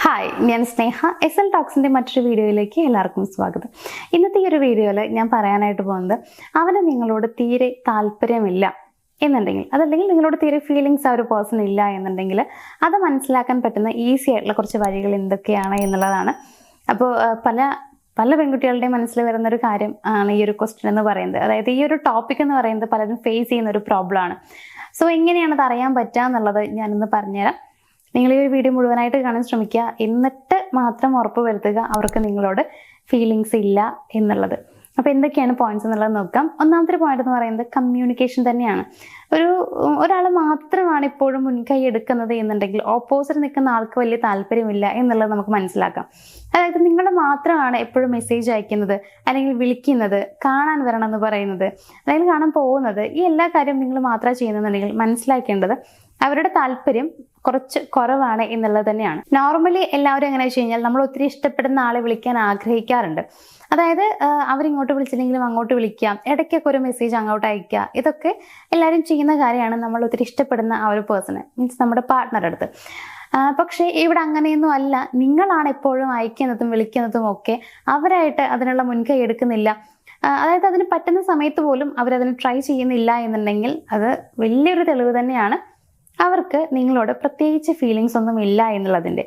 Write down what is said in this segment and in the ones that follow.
Hi, ഞാൻ സ്നേഹ. SL ടോക്സിൻ്റെ മറ്റൊരു വീഡിയോയിലേക്ക് എല്ലാവർക്കും സ്വാഗതം. ഇന്നത്തെ ഈ ഒരു വീഡിയോയിൽ ഞാൻ പറയാനായിട്ട് പോകുന്നത്, അവന് നിങ്ങളോട് തീരെ താല്പര്യമില്ല എന്നുണ്ടെങ്കിൽ, അതല്ലെങ്കിൽ നിങ്ങളോട് തീരെ ഫീലിങ്സ് ആ ഒരു പേഴ്സൺ ഇല്ല എന്നുണ്ടെങ്കിൽ, അത് മനസ്സിലാക്കാൻ പറ്റുന്ന ഈസി ആയിട്ടുള്ള കുറച്ച് വഴികൾ എന്തൊക്കെയാണ് എന്നുള്ളതാണ്. അപ്പോൾ പല പെൺകുട്ടികളുടെയും മനസ്സിൽ വരുന്നൊരു കാര്യം ആണ് ഈ ഒരു ക്വസ്റ്റ്യൻ എന്ന് പറയുന്നത്. അതായത് ഈ ഒരു ടോപ്പിക് എന്ന് പറയുന്നത് പലരും ഫേസ് ചെയ്യുന്ന ഒരു പ്രോബ്ലമാണ്. സോ എങ്ങനെയാണത് അറിയാൻ പറ്റുക എന്നുള്ളത് ഞാനിന്ന് പറഞ്ഞുതരാം. നിങ്ങൾ ഈ ഒരു വീഡിയോ മുഴുവനായിട്ട് കാണാൻ ശ്രമിക്കുക, എന്നിട്ട് മാത്രം ഉറപ്പ് വരുത്തുക അവർക്ക് നിങ്ങളോട് ഫീലിങ്സ് ഇല്ല എന്നുള്ളത്. അപ്പോൾ എന്തൊക്കെയാണ് പോയിന്റ്സ് എന്നുള്ളത് നോക്കാം. ഒന്നാമത്തെ പോയിന്റ് എന്ന് പറയുന്നത് കമ്മ്യൂണിക്കേഷൻ തന്നെയാണ്. ഒരാൾ മാത്രമാണ് ഇപ്പോഴും മുൻകൈ എടുക്കുന്നത് എന്നുണ്ടെങ്കിൽ ഓപ്പോസിറ്റ് നിൽക്കുന്ന ആൾക്ക് വലിയ താല്പര്യമില്ല എന്നുള്ളത് നമുക്ക് മനസ്സിലാക്കാം. അതായത് നിങ്ങൾ മാത്രമാണ് എപ്പോഴും മെസ്സേജ് അയക്കുന്നത്, അല്ലെങ്കിൽ വിളിക്കുന്നത്, കാണാൻ വരണം എന്ന് പറയുന്നത്, അല്ലെങ്കിൽ കാണാൻ പോകുന്നത്, ഈ എല്ലാ കാര്യവും നിങ്ങൾ മാത്രമേ ചെയ്യുന്നുണ്ടെങ്കിൽ മനസ്സിലാക്കേണ്ടത് അവരുടെ താല്പര്യം കുറച്ച് കുറവാണ് എന്നുള്ളത് തന്നെയാണ്. നോർമലി എല്ലാവരും എങ്ങനെയാ വെച്ച് കഴിഞ്ഞാൽ, നമ്മൾ ഒത്തിരി ഇഷ്ടപ്പെടുന്ന ആളെ വിളിക്കാൻ ആഗ്രഹിക്കാറുണ്ട്. അതായത് അവരിങ്ങോട്ട് വിളിച്ചില്ലെങ്കിലും അങ്ങോട്ട് വിളിക്കാം, ഇടയ്ക്കൊക്കെ ഒരു മെസ്സേജ് അങ്ങോട്ട് അയക്കുക, ഇതൊക്കെ എല്ലാവരും ചെയ്യുന്ന കാര്യമാണ് നമ്മൾ ഒത്തിരി ഇഷ്ടപ്പെടുന്ന ആ ഒരു പേഴ്സണ്, മീൻസ് നമ്മുടെ പാർട്ട്ണറുടെ അടുത്ത്. പക്ഷേ ഇവിടെ അങ്ങനെയൊന്നും അല്ല. നിങ്ങളാണ് എപ്പോഴും അയക്കുന്നതും വിളിക്കുന്നതും ഒക്കെ. അവരായിട്ട് അതിനുള്ള മുൻകൈ എടുക്കുന്നില്ല. അതായത് അതിന് പറ്റുന്ന സമയത്ത് പോലും അവരതിന് ട്രൈ ചെയ്യുന്നില്ല എന്നുണ്ടെങ്കിൽ അത് വലിയൊരു തെളിവ് തന്നെയാണ് അവർക്ക് നിങ്ങളോട് പ്രത്യേകിച്ച് ഫീലിങ്സ് ഒന്നും ഇല്ല എന്നുള്ളതിൻ്റെ.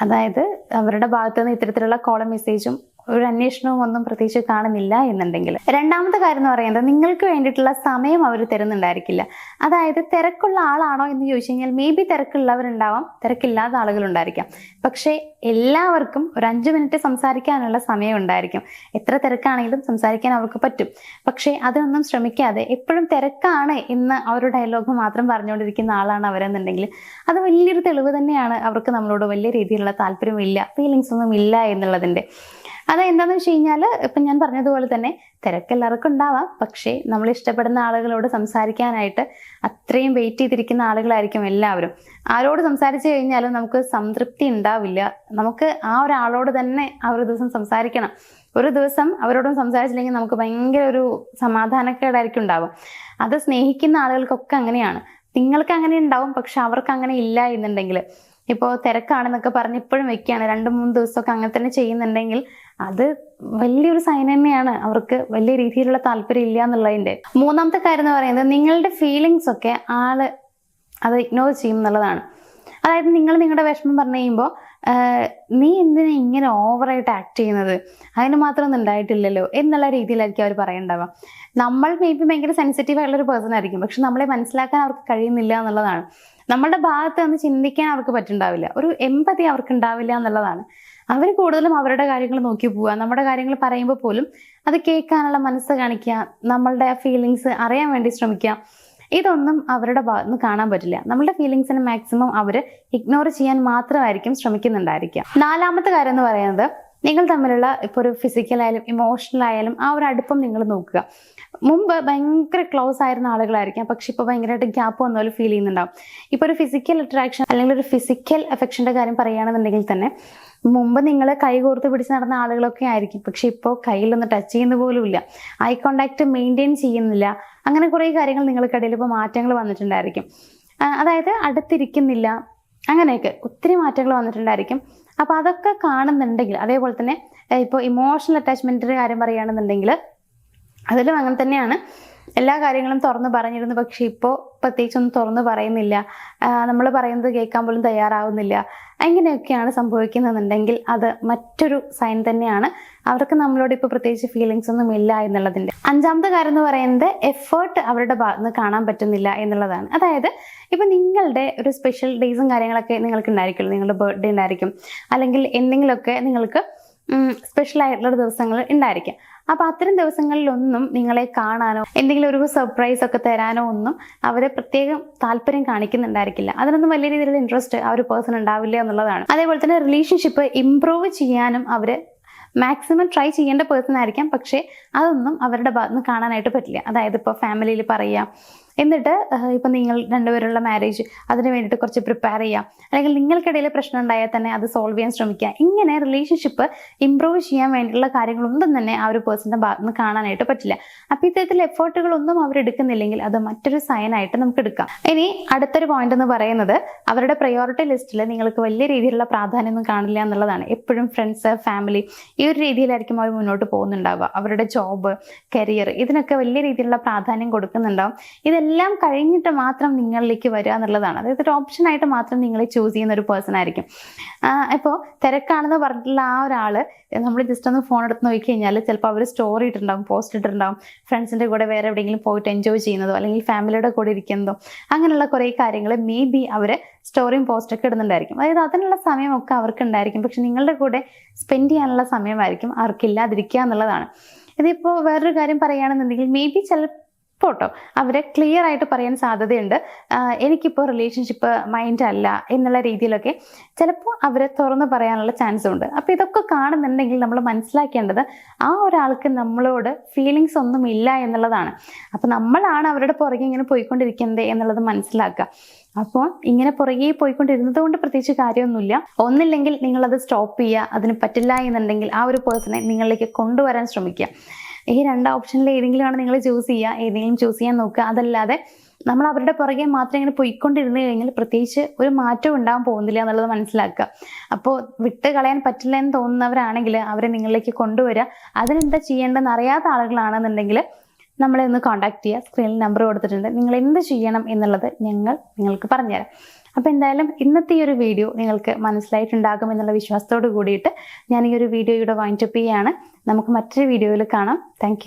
അതായത് അവരുടെ ഭാഗത്തു നിന്ന് ഇത്തരത്തിലുള്ള കോളും മെസ്സേജും ഒരു അന്വേഷണവും ഒന്നും പ്രത്യേകിച്ച് കാണുന്നില്ല എന്നുണ്ടെങ്കിൽ. രണ്ടാമത്തെ കാര്യം എന്ന് പറയുന്നത്, നിങ്ങൾക്ക് വേണ്ടിയിട്ടുള്ള സമയം അവർ തരുന്നുണ്ടായിരിക്കില്ല. അതായത് തിരക്കുള്ള ആളാണോ എന്ന് ചോദിച്ചു കഴിഞ്ഞാൽ മേ ബി തിരക്കുള്ളവരുണ്ടാവാം, തിരക്കില്ലാത്ത ആളുകളുണ്ടായിരിക്കാം. പക്ഷേ എല്ലാവർക്കും ഒരു 5 മിനിറ്റ് സംസാരിക്കാനുള്ള സമയം ഉണ്ടായിരിക്കും. എത്ര തിരക്കാണെങ്കിലും സംസാരിക്കാൻ അവർക്ക് പറ്റും. പക്ഷേ അതിനൊന്നും ശ്രമിക്കാതെ എപ്പോഴും തിരക്കാണ് എന്ന് ആ ഒരു ഡയലോഗ് മാത്രം പറഞ്ഞുകൊണ്ടിരിക്കുന്ന ആളാണ് അവരെന്നുണ്ടെങ്കിൽ അത് വലിയൊരു തെളിവ് തന്നെയാണ് അവർക്ക് നമ്മളോട് വലിയ രീതിയിലുള്ള താല്പര്യമില്ല, ഫീലിങ്സ് ഒന്നും ഇല്ല എന്നുള്ളതിൻ്റെ. അതെന്താണെന്ന് വെച്ച് കഴിഞ്ഞാൽ, ഇപ്പം ഞാൻ പറഞ്ഞതുപോലെ തന്നെ തിരക്കെല്ലാവർക്കും ഉണ്ടാവാം. പക്ഷേ നമ്മൾ ഇഷ്ടപ്പെടുന്ന ആളുകളോട് സംസാരിക്കാനായിട്ട് അത്രയും വെയിറ്റ് ചെയ്തിരിക്കുന്ന ആളുകളായിരിക്കും എല്ലാവരും. ആരോട് സംസാരിച്ചു കഴിഞ്ഞാലും നമുക്ക് സംതൃപ്തി ഉണ്ടാവില്ല. നമുക്ക് ആ ഒരാളോട് തന്നെ ആ ഒരു ദിവസം സംസാരിക്കണം. ഒരു ദിവസം അവരോടും സംസാരിച്ചില്ലെങ്കിൽ നമുക്ക് ഭയങ്കര ഒരു സമാധാനക്കേടായിരിക്കും ഉണ്ടാവും. അത് സ്നേഹിക്കുന്ന ആളുകൾക്കൊക്കെ അങ്ങനെയാണ്. നിങ്ങൾക്ക് അങ്ങനെ ഉണ്ടാവും, പക്ഷെ അവർക്ക് അങ്ങനെ ഇല്ല എന്നുണ്ടെങ്കിൽ, ഇപ്പോൾ തിരക്കാണെന്നൊക്കെ പറഞ്ഞ് ഇപ്പോഴും വെക്കുകയാണ്, 2-3 ദിവസമൊക്കെ അങ്ങനെ തന്നെ ചെയ്യുന്നുണ്ടെങ്കിൽ അത് വലിയൊരു സൈൻ തന്നെയാണ് അവർക്ക് വലിയ രീതിയിലുള്ള താല്പര്യം ഇല്ല എന്നുള്ളതിൻ്റെ. മൂന്നാമത്തെ കാര്യം എന്ന് പറയുന്നത്, നിങ്ങളുടെ ഫീലിങ്സ് ഒക്കെ ആള് അത് ഇഗ്നോർ ചെയ്യും എന്നുള്ളതാണ്. അതായത് നിങ്ങൾ നിങ്ങളുടെ വിഷമം പറഞ്ഞു കഴിയുമ്പോൾ, നീ എന്തിനാ ഇങ്ങനെ ഓവറായിട്ട് ആക്ട് ചെയ്യുന്നത്, അതിന് മാത്രമൊന്നും ഉണ്ടായിട്ടില്ലല്ലോ എന്നുള്ള രീതിയിലായിരിക്കും അവർ പറയണ്ടാവുക. നമ്മൾ മേ ബി ഭയങ്കര സെൻസിറ്റീവ് ആയിട്ടുള്ളൊരു പേഴ്സൺ ആയിരിക്കും, പക്ഷെ നമ്മളെ മനസ്സിലാക്കാൻ അവർക്ക് കഴിയുന്നില്ല എന്നുള്ളതാണ്. നമ്മളുടെ ഭാഗത്ത് നിന്ന് ചിന്തിക്കാൻ അവർക്ക് പറ്റുണ്ടാവില്ല, ഒരു എമ്പതി അവർക്ക് ഉണ്ടാവില്ല എന്നുള്ളതാണ്. അവർ കൂടുതലും അവരുടെ കാര്യങ്ങൾ നോക്കി പോവുക. നമ്മുടെ കാര്യങ്ങൾ പറയുമ്പോൾ പോലും അത് കേൾക്കാനുള്ള മനസ്സ് കാണിക്കുക, നമ്മളുടെ ഫീലിങ്സ് അറിയാൻ വേണ്ടി ശ്രമിക്കുക. ഇതൊന്നും അവരുടെ ഭാഗത്ത് നിന്ന് കാണാൻ പറ്റില്ല. നമ്മളുടെ ഫീലിങ്സിനെ മാക്സിമം അവർ ഇഗ്നോർ ചെയ്യാൻ മാത്രമായിരിക്കും ശ്രമിക്കുന്നുണ്ടായിരിക്കുക. നാലാമത്തെ കാര്യം എന്ന് പറയുന്നത്, നിങ്ങൾ തമ്മിലുള്ള ഇപ്പോൾ ഒരു ഫിസിക്കൽ ആയാലും ഇമോഷണൽ ആയാലും ആ ഒരു അടുപ്പം നിങ്ങൾ നോക്കുക. മുമ്പ് ഭയങ്കര ക്ലോസ് ആയിരുന്ന ആളുകളായിരിക്കാം, പക്ഷെ ഇപ്പോൾ ഭയങ്കരമായിട്ട് ഗ്യാപ്പ് വന്ന പോലെ ഫീൽ ചെയ്യുന്നുണ്ടാവും. ഇപ്പോൾ ഒരു ഫിസിക്കൽ അട്രാക്ഷൻ അല്ലെങ്കിൽ ഒരു ഫിസിക്കൽ അഫെക്ഷൻ്റെ കാര്യം പറയുകയാണെന്നുണ്ടെങ്കിൽ തന്നെ, മുമ്പ് നിങ്ങൾ കൈ കോർത്ത് പിടിച്ച് നടന്ന ആളുകളൊക്കെ ആയിരിക്കും, പക്ഷെ ഇപ്പോൾ കയ്യിലൊന്ന് ടച്ച് ചെയ്യുന്ന പോലും ഇല്ല, ഐ കോണ്ടാക്ട് മെയിൻറ്റെയിൻ ചെയ്യുന്നില്ല. അങ്ങനെ കുറേ കാര്യങ്ങൾ നിങ്ങൾക്കിടയിൽ ഇപ്പോൾ മാറ്റങ്ങൾ വന്നിട്ടുണ്ടായിരിക്കും. അതായത് അടുത്തിരിക്കുന്നില്ല, അങ്ങനെയൊക്കെ ഒത്തിരി മാറ്റങ്ങൾ വന്നിട്ടുണ്ടായിരിക്കും. അപ്പോൾ അതൊക്കെ കാണുന്നുണ്ടെങ്കിൽ, അതേപോലെ തന്നെ ഇപ്പോൾ ഇമോഷണൽ അറ്റാച്ച്മെൻറ്റിൻ്റെ കാര്യം പറയുകയാണെന്നുണ്ടെങ്കിൽ അതിലും അങ്ങനെ തന്നെയാണ്. എല്ലാ കാര്യങ്ങളും തുറന്ന് പറഞ്ഞിരുന്നു, പക്ഷെ ഇപ്പോൾ പ്രത്യേകിച്ചൊന്നും തുറന്ന് പറയുന്നില്ല, നമ്മൾ പറയുന്നത് കേൾക്കാൻ പോലും തയ്യാറാവുന്നില്ല. അങ്ങനെയൊക്കെയാണ് സംഭവിക്കുന്നതെന്നുണ്ടെങ്കിൽ അത് മറ്റൊരു സൈൻ തന്നെയാണ് അവർക്ക് നമ്മളോട് ഇപ്പോൾ പ്രത്യേകിച്ച് ഫീലിങ്സ് ഒന്നും ഇല്ല എന്നുള്ളതിൻ്റെ. അഞ്ചാമത്തെ കാര്യം എന്ന് പറയുന്നത്, എഫേർട്ട് അവരുടെ ഭാഗത്ത് നിന്ന് കാണാൻ പറ്റുന്നില്ല എന്നുള്ളതാണ്. അതായത് ഇപ്പം നിങ്ങളുടെ ഒരു സ്പെഷ്യൽ ഡേയ്സും കാര്യങ്ങളൊക്കെ നിങ്ങൾക്ക് ഉണ്ടായിരിക്കുമല്ലോ, നിങ്ങളുടെ ബർത്ത്ഡേ ഉണ്ടായിരിക്കും, അല്ലെങ്കിൽ എന്തെങ്കിലുമൊക്കെ നിങ്ങൾക്ക് സ്പെഷ്യൽ ആയിട്ടുള്ള ദിവസങ്ങൾ ഉണ്ടായിരിക്കും. അപ്പോൾ അത്തരം ദിവസങ്ങളിലൊന്നും നിങ്ങളെ കാണാനോ എന്തെങ്കിലും ഒരു സർപ്രൈസ് ഒക്കെ തരാനോ ഒന്നും അവർ പ്രത്യേകം താല്പര്യം കാണിക്കുന്നുണ്ടായിരിക്കില്ല. അതിനൊന്നും വലിയ രീതിയിലുള്ള ഇൻട്രസ്റ്റ് ആ ഒരു പേഴ്സൺ ഉണ്ടാവില്ല എന്നുള്ളതാണ്. അതേപോലെ തന്നെ റിലേഷൻഷിപ്പ് ഇംപ്രൂവ് ചെയ്യാനും അവർ മാക്സിമം ട്രൈ ചെയ്യേണ്ട പേഴ്സൺ ആയിരിക്കാം, പക്ഷേ അതൊന്നും അവരുടെ ഭാഗത്ത് നിന്ന് കാണാനായിട്ട് പറ്റില്ല. അതായത് ഇപ്പോൾ ഫാമിലിയിൽ പറയുക, എന്നിട്ട് ഇപ്പം നിങ്ങൾ രണ്ടുപേരുള്ള മാരേജ് അതിന് വേണ്ടിയിട്ട് കുറച്ച് പ്രിപ്പയർ ചെയ്യാം, അല്ലെങ്കിൽ നിങ്ങൾക്കിടയിൽ പ്രശ്നം ഉണ്ടായാൽ തന്നെ അത് സോൾവ് ചെയ്യാൻ ശ്രമിക്കുക. ഇങ്ങനെ റിലേഷൻഷിപ്പ് ഇമ്പ്രൂവ് ചെയ്യാൻ വേണ്ടിയിട്ടുള്ള കാര്യങ്ങളൊന്നും തന്നെ ആ ഒരു പേഴ്സണിൻ്റെ ഭാഗത്ത് നിന്ന് കാണാനായിട്ട് പറ്റില്ല. അപ്പോൾ ഇത്തരത്തിൽ എഫേർട്ടുകളൊന്നും അവരെടുക്കുന്നില്ലെങ്കിൽ അത് മറ്റൊരു സൈനായിട്ട് നമുക്ക് എടുക്കാം. ഇനി അടുത്തൊരു പോയിന്റ് എന്ന് പറയുന്നത് അവരുടെ പ്രയോറിറ്റി ലിസ്റ്റിൽ നിങ്ങൾക്ക് വലിയ രീതിയിലുള്ള പ്രാധാന്യമൊന്നും കാണില്ല എന്നുള്ളതാണ്. എപ്പോഴും ഫ്രണ്ട്സ്, ഫാമിലി ഈ ഒരു രീതിയിലായിരിക്കും അവർ മുന്നോട്ട് പോകുന്നുണ്ടാവുക. അവരുടെ ജോബ്, കരിയർ ഇതിനൊക്കെ വലിയ രീതിയിലുള്ള പ്രാധാന്യം കൊടുക്കുന്നുണ്ടാവും. ഇതെല്ലാം കഴിഞ്ഞിട്ട് മാത്രം നിങ്ങളിലേക്ക് വരിക എന്നുള്ളതാണ്. അതായത് ഒരു ഓപ്ഷനായിട്ട് മാത്രം നിങ്ങളെ ചൂസ് ചെയ്യുന്ന ഒരു പേഴ്സൺ ആയിരിക്കും. ഇപ്പോൾ തിരക്കാണെന്ന് പറഞ്ഞിട്ടുള്ള ആ ഒരാൾ നമ്മൾ ജസ്റ്റ് ഒന്ന് ഫോൺ എടുത്ത് നോക്കി കഴിഞ്ഞാൽ ചിലപ്പോൾ അവർ സ്റ്റോറി ഇട്ടിട്ടുണ്ടാവും, പോസ്റ്റ് ഇട്ടിട്ടുണ്ടാവും, ഫ്രണ്ട്സിൻ്റെ കൂടെ വേറെ എവിടെയെങ്കിലും പോയിട്ട് എൻജോയ് ചെയ്യുന്നതോ അല്ലെങ്കിൽ ഫാമിലിയുടെ കൂടെ ഇരിക്കുന്നതോ അങ്ങനെയുള്ള കുറേ കാര്യങ്ങൾ മേ ബി അവർ സ്റ്റോറിയും പോസ്റ്റൊക്കെ ഇടുന്നുണ്ടായിരിക്കും. അതായത് അതിനുള്ള സമയമൊക്കെ അവർക്ക് ഉണ്ടായിരിക്കും, പക്ഷെ നിങ്ങളുടെ കൂടെ സ്പെൻഡ് ചെയ്യാനുള്ള സമയമായിരിക്കും അവർക്കില്ലാതിരിക്കുക എന്നുള്ളതാണ്. ഇതിപ്പോൾ വേറൊരു കാര്യം പറയുകയാണെന്നുണ്ടെങ്കിൽ മേ ബി ചിലപ്പോട്ടോ അവരെ ക്ലിയർ ആയിട്ട് പറയാൻ സാധ്യതയുണ്ട്, എനിക്കിപ്പോൾ റിലേഷൻഷിപ്പ് മൈൻഡ് അല്ല എന്നുള്ള രീതിയിലൊക്കെ ചിലപ്പോൾ അവരെ തുറന്ന് പറയാനുള്ള ചാൻസും ഉണ്ട്. അപ്പോൾ ഇതൊക്കെ കാണുന്നുണ്ടെങ്കിൽ നമ്മൾ മനസ്സിലാക്കേണ്ടത് ആ ഒരാൾക്ക് നമ്മളോട് ഫീലിങ്സ് ഒന്നും ഇല്ല എന്നുള്ളതാണ്. അപ്പോൾ നമ്മളാണ് അവരുടെ പുറകെ ഇങ്ങനെ പോയിക്കൊണ്ടിരിക്കുന്നത് എന്നുള്ളത് മനസ്സിലാക്കുക. അപ്പോൾ ഇങ്ങനെ പുറകെ പോയിക്കൊണ്ടിരുന്നത് കൊണ്ട് പ്രത്യേകിച്ച് കാര്യമൊന്നുമില്ല. ഒന്നില്ലെങ്കിൽ നിങ്ങളത് സ്റ്റോപ്പ് ചെയ്യുക, അതിന് പറ്റില്ല എന്നുണ്ടെങ്കിൽ ആ ഒരു പേഴ്സണെ നിങ്ങളിലേക്ക് കൊണ്ടുവരാൻ ശ്രമിക്കുക. ഈ രണ്ട് ഓപ്ഷനിൽ ഏതെങ്കിലുമാണ് നിങ്ങൾ ചൂസ് ചെയ്യുക, ഏതെങ്കിലും ചൂസ് ചെയ്യാൻ നോക്കുക. അതല്ലാതെ നമ്മൾ അവരുടെ പുറകെ മാത്രം ഇങ്ങനെ പോയിക്കൊണ്ടിരുന്നു കഴിഞ്ഞാൽ പ്രത്യേകിച്ച് ഒരു മാറ്റവും ഉണ്ടാകാൻ പോകുന്നില്ല എന്നുള്ളത് മനസ്സിലാക്കുക. അപ്പോൾ വിട്ട് കളയാൻ പറ്റില്ല എന്ന് തോന്നുന്നവരാണെങ്കിൽ അവരെ നിങ്ങളിലേക്ക് കൊണ്ടുവരിക. അതിനെന്താ ചെയ്യേണ്ടതെന്ന് അറിയാത്ത ആളുകളാണെന്നുണ്ടെങ്കിൽ നമ്മളെ ഒന്ന് കോൺടാക്ട് ചെയ്യുക. സ്ക്രീനിൽ നമ്പർ കൊടുത്തിട്ടുണ്ട്. നിങ്ങൾ എന്ത് ചെയ്യണം എന്നുള്ളത് ഞങ്ങൾ നിങ്ങൾക്ക് പറഞ്ഞുതരാം. അപ്പോൾ എന്തായാലും ഇന്നത്തെ ഈ ഒരു വീഡിയോ നിങ്ങൾക്ക് മനസ്സിലായിട്ടുണ്ടാകും എന്നുള്ള വിശ്വാസത്തോട് കൂടിയിട്ട് ഞാൻ ഈ ഒരു വീഡിയോയുടെ വൈൻഡപ്പ് ചെയ്യുകയാണ്. നമുക്ക് മറ്റൊരു വീഡിയോയിൽ കാണാം. Thank you.